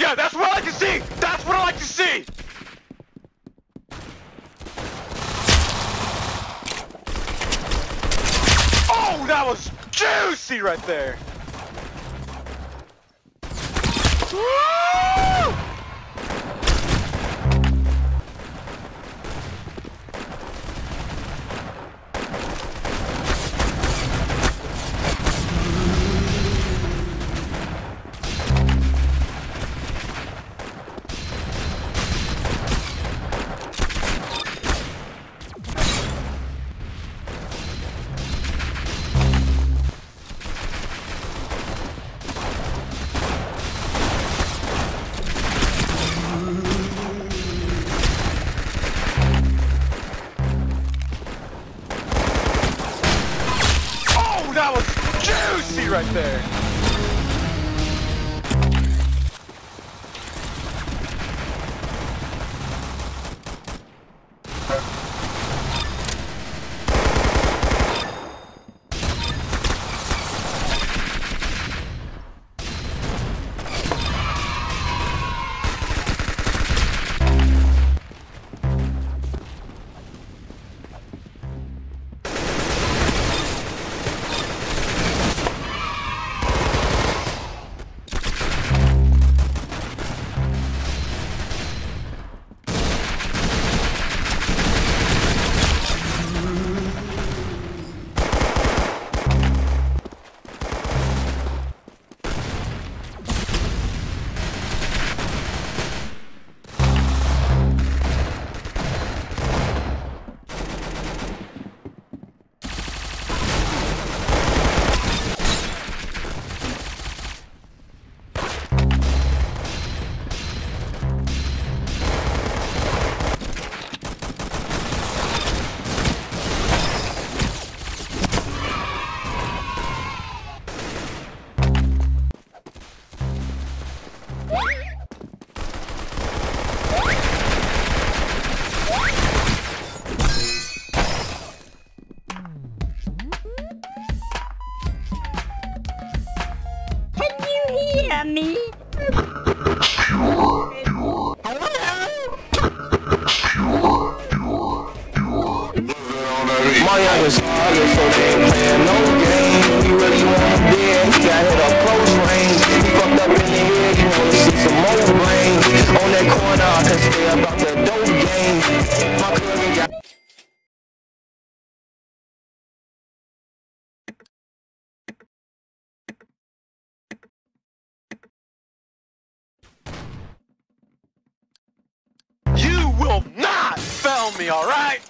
Yeah, that's what I like to see! That's what I like to see! Oh, that was juicy right there! Woo! That was juicy right there! Hear me? My youngest target, so they ain't playing no games. We really wanna dead, he got hit up close range. He fucked up in the head, you wanna see some more brains. On that corner, I can stay about the dope game. My cousin got You will not fail me, alright?